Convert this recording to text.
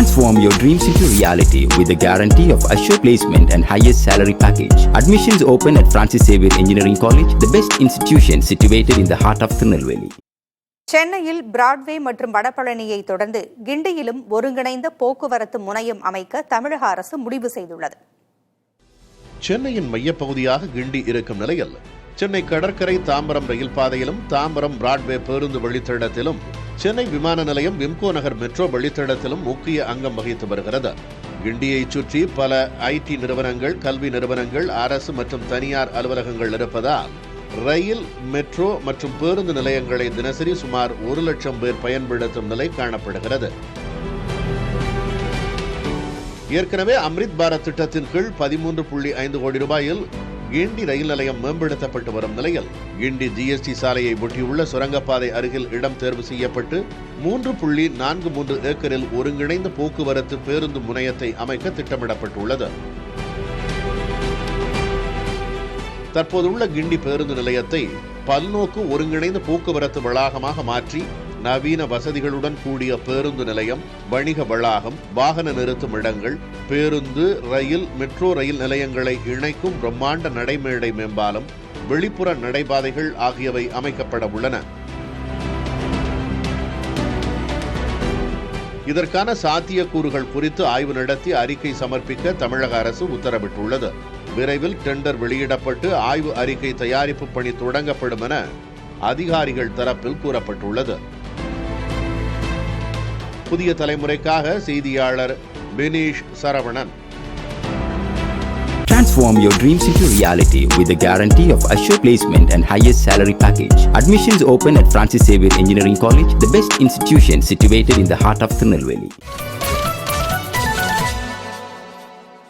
Transform your dreams into reality with the guarantee of assured placement and highest salary package. Admissions open at Francis Xavier Engineering College, the best institution situated in the heart of Tirunelveli. சென்னையில் Broadway மற்றும் வடபழனியை தொடர்ந்து கிண்டியிலும் ஒருங்கிணைந்த போக்குவரத்து முனையம் அமைக்க தமிழக அரசு முடிவு செய்துள்ளது. சென்னையின் மையப்பகுதியாக கிண்டி இருக்கும் நிலையில் சென்னை கடற்கரை தாம்பரம் ரயில் பாதையிலும் தாம்பரம் பிராட்வே பேருந்து வழித்தடத்திலும் சென்னை விமான நிலையம் விம்கோ நகர் மெட்ரோ வழித்தடத்திலும் முக்கிய அங்கம் வகித்து வருகிறது. கிண்டியை சுற்றி பல ஐடி நிறுவனங்கள், கல்வி நிறுவனங்கள், அரசு மற்றும் தனியார் அலுவலகங்கள் இருப்பதால் ரயில், மெட்ரோ மற்றும் பேருந்து நிலையங்களை தினசரி சுமார் 1 லட்சம் பேர் பயன்படுத்தும் நிலை காணப்படுகிறது. ஏற்கனவே அம்ரித் பாரத் திட்டத்தின் கீழ் 13.5 கோடி ரூபாயில் கிண்டி ரயில் நிலையம் மேம்படுத்தப்பட்டு வரும் நிலையில் கிண்டி ஜிஎஸ்டி சாலையை ஒட்டியுள்ள சுரங்கப்பாதை அருகில் இடம் தேர்வு செய்யப்பட்டு 3.43 ஏக்கரில் ஒருங்கிணைந்த போக்குவரத்து பேருந்து முனையத்தை அமைக்க திட்டமிடப்பட்டுள்ளது. தற்போதுள்ள கிண்டி பேருந்து நிலையத்தை பல்நோக்கு ஒருங்கிணைந்த போக்குவரத்து வளாகமாக மாற்றி நவீன வசதிகளுடன் கூடிய பேருந்து நிலையம், வணிக வளாகம், வாகன நிறுத்தும் இடங்கள், பேருந்து, ரயில், மெட்ரோ ரயில் நிலையங்களை இணைக்கும் பிரம்மாண்ட நடைமேடை மேம்பாலம், வெளிப்புற நடைபாதைகள் ஆகியவை அமைக்கப்பட உள்ளன. இதற்கான சாத்தியக்கூறுகள் குறித்து ஆய்வு நடத்தி அறிக்கை சமர்ப்பிக்க தமிழக அரசு உத்தரவிட்டுள்ளது. விரைவில் டெண்டர் வெளியிடப்பட்டு ஆய்வு அறிக்கை தயாரிப்பு பணி தொடங்கப்படும் என அதிகாரிகள் தரப்பில் கூறப்பட்டுள்ளது. புதிய தலைமுறைக்காக செய்தியாளர் பினீஷ் Saravanan. Transform your dreams into reality with the guarantee of assured placement and highest salary package. Admissions open at Francis Xavier Engineering College, the best institution situated in the heart of Tirunelveli.